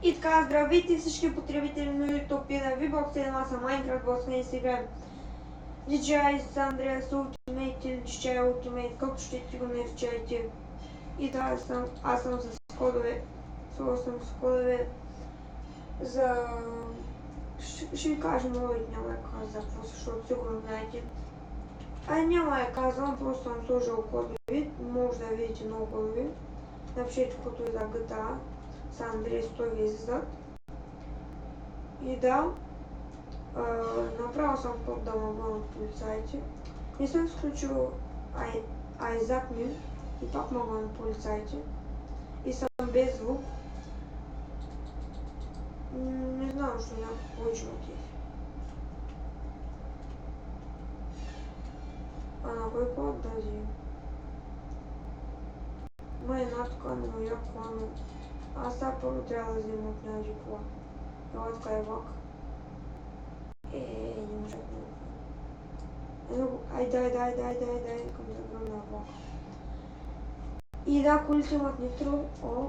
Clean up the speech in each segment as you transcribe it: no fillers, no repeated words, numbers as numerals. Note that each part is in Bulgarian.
И така, здравейте всички потребители на YouTube и на VBOX, аз съм Minecraft Boss, днес играем DJI с Andreas Ultimate или DJI Ultimate, както ще го наричайте. И да, аз съм с кодове, за... Ще ви кажа, но няма да каза, просто защото сигурно знаете. Няма да казвам, просто съм сложил кодови, може да видите много кодови. Напишете каквото и за GTA. С Андрей той ви излизат. И да, направил съм код да мога на полицайите. Не съм включил Айзак Мин и пак мога на полицайите. И съм без звук. Не знам, що няма повече мотив. А на кой код да взем? Ма една така моя кола, но аз сега първо трябва да взема от някакви кола. Ела така е влак. Не може да го... Ай, дай, към да гръмна влак. И да, колите имат нитро. О,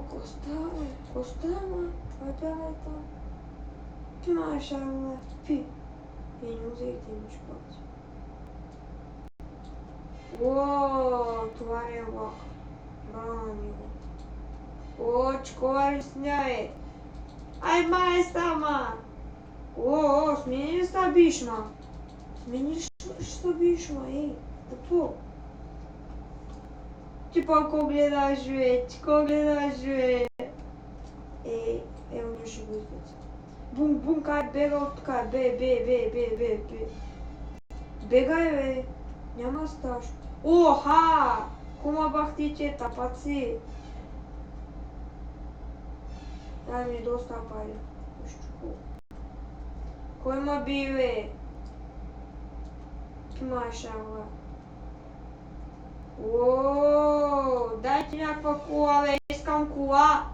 коста, ма. Ай, там. Ти маеш, ама. Пи. Не взехте имаш пакти. О, това е влак. Браво на него. О, чекова сняе. Ай, май сама. О, смени ли ста бишма? Смени ли ста бишма, ей? Какво? Ти по-ко гледаш, бе? Ти ко гледаш, бе? Ево, ще го излезе. Бум, кай бега от така. Бе. Бегай, бе. Няма сташ. Оха! Кума бахтите, тапаци. Дай ми доста пари. Кой ма би, бе? Ти маша, бе. Ооо, дайте някаква кола, бе. Искам кола.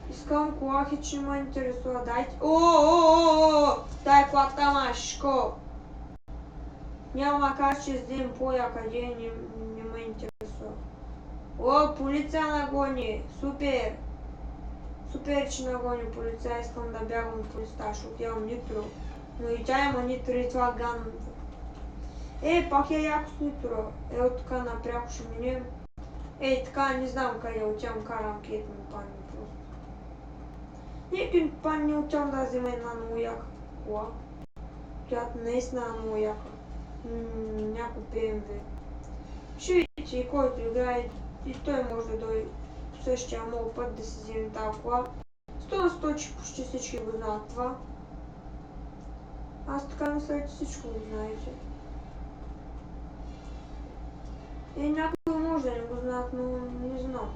Искам кола, хич не ме интересува. Дайте. Ооо, дай колата, машко. Няма как ще взем поя къде, не ме интересува. О, полиция нагони. Супер. Супер, че нагони полиция. Искам да бягам от полиция, защото имам нитро. Но и тя има нитро и това ганното. Пак е яко с нитро. От така напряко ще минем. Така не знам къде отивам, карам кет ми пани просто. Никой пани не отивам да взема една много яка кола. Която наистина е много яка. Някой BMW. Ще видите и който играе, и той може да дойде по същия моят път да си вземе тази кола. 100 на 100, че почти всички го знаят това. Аз така мисля, че всичко го знаете. Някой може да не го знаят, но не знам.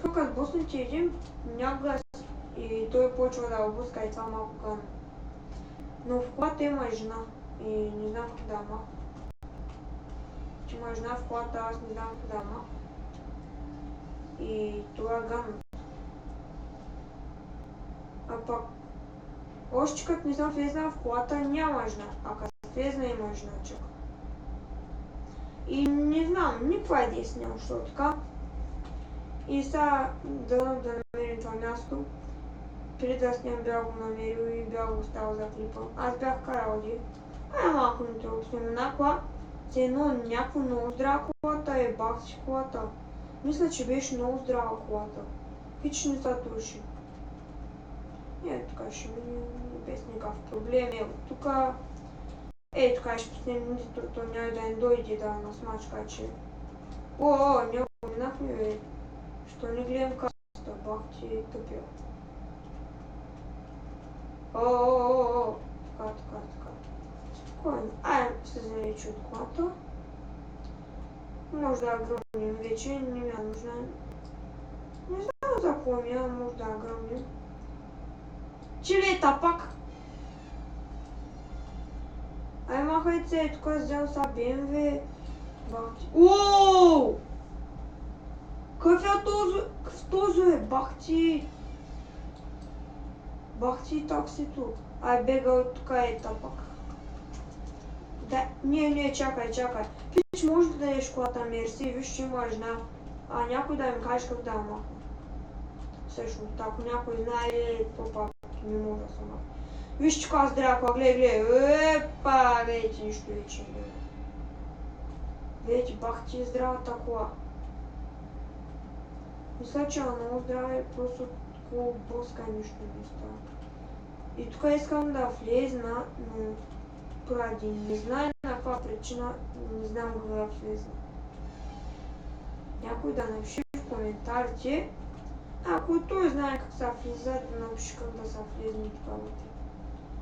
Тук като буснете един някога и той почва да обуска и това малко гано. Но в колата има жена и не знам какво да ама. Че има жена в колата, аз не знам какво да ама. И това гано. А пак, още като не съм влезна в колата, няма жена. А като влезна има жена, чак. И не знам, никаква идея си няма, защото така. И сега да намерим това място. Преди да снимам бях го намерил и бях го оставил за клипа. Аз бях карал ги. Малко не трябва да снимам една кола. За едно някакво много здрава колата бах си колата. Мисля, че беше много здрава колата. Хич не се троши. Така ще минем без никакъв проблем. Тука... така ще поснимем нитрото, няма да не дойде да насмачка, че... Няма минахме, бе. Що не гледам каста, бах ти тъпил. Така. Спокойно. Се заречи от колата. Може да гръмнем вече, не ми е нужна. Не знам за какво ми е, може да гръмнем. Чилета пак! Махайте се, тук взел са BMW. Бахти. Какъв е този, бе? Бахти! Бахти таксито. Бега от тук тапак. Не, чакай. Пич, може да дадеш колата мерси, виж, че има жена. А някой да ми каже как да я махна. Всъщност, ако някой знае, то пак не може да се махне. Вижте каква здрава, гледай. Епа, гледайте, нищо вече не е. Гледайте, бах ти е здравата кола. Мисля, че е много здрава и просто такова блъска и нищо не става. И тук искам да влезна, но поради не знае на каква причина, не знам как да влезна. Някой да напише в коментарите, ако той знае как се влиза, да напише как да се влезне това вътре.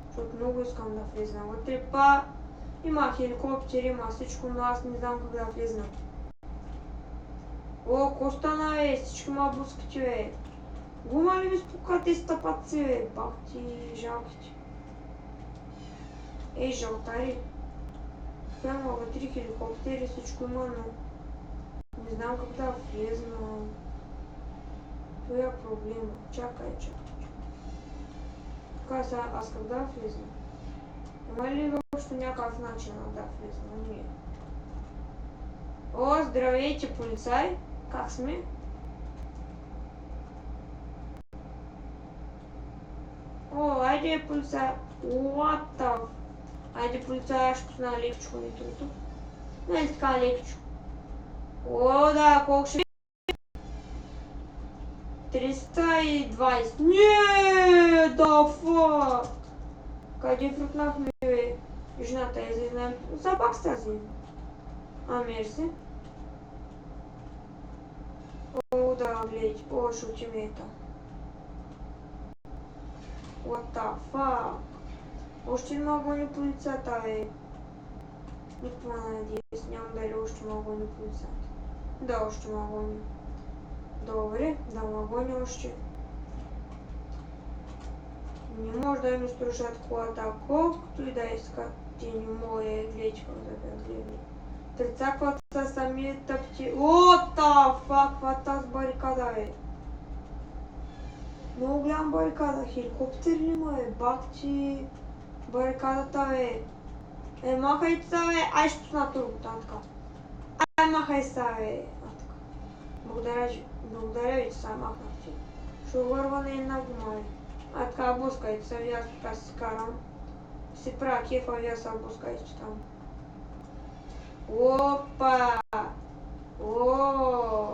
Защото много искам да влезна вътре, па има хеликоптери, има всичко, но аз не знам как да влезна. О, ко стана, бе? Всички ма блъскате, бе. Гума ли ми спукате стъпаци, бе? Бах ти, жалките. Ей, жалтари. Тук има вътре хеликоптери, всичко има, но не знам как да влезна. Това е проблема. Чакай. Така сега, аз как да влезна? Има ли въобще някакъв начин да влезна? Не. О, здравейте, полицай! Как сме? О, айде, полицай! What the... Айде, полицай, ще позна лекичко метрото. Не е така лекичко. О, да, колко ще... 320. Не, да, фак! Къде фрукнахме, бе? Жената е излезна. За пак сте взем. А, мерси. О, да, гледайте. О, ще отиме ета. What the fuck? Още не гони полицията, бе. Никаква надеюсь, нямам дали още гони полицията. Да, още гони. Добре, да гони още. Не може да ми струшат колата, колкото и да искат. Те не може, гледайте как да бе гледали. Трицакват са сами тъпти. What the fuck, каква тази барикада, бе? Много голям барикада. Хеликоптер ли има, бе? Бак ти барикадата, бе. Махайте са, бе. Ай, ще пусна турбото, така. Ай, махай са, бе. Така. Благодаря ви, че са махнахте. Ще върва на една гума, бе. Така, блъскайте се, ви аз така си карам. Си правя кефа, вие са блъскайте там. Опа! О!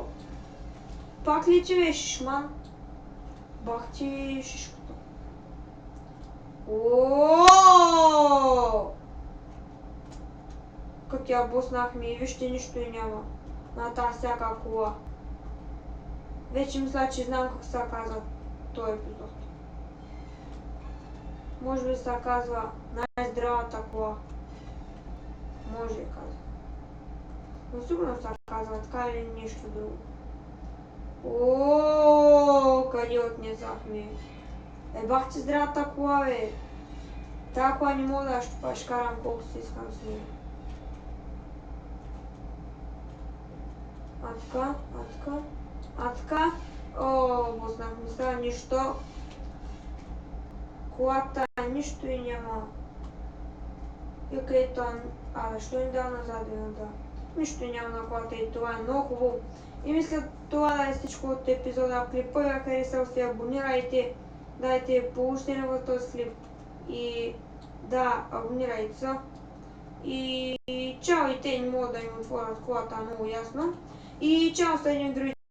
Пак ли ти, бе, шишман? Бах ти шишкото. О! Как я блъснахме и вижте, нищо и няма. На тази всяка кола. Вече мисля, че знам как се казва този епизод. Може би се казва най-здравата кола. Може да казва. Но сигурно се казва така или нещо друго. О, къде отнесахме? Бах ти здравата кола, бе. Тая кола не мога да ще карам колко си искам с нея. А така. О, блъснахме сега нищо. Колата нищо и няма. И където... защо ни дава назад и назад? Нищо няма на колата и това е много хубаво. И мисля това да е всичко от епизода. Ако клипа ви харесал, се абонирайте. Дайте получите на този клип. И да, абонирайте се. И чао, и те не могат да им отворят колата много ясно. И чао, следим други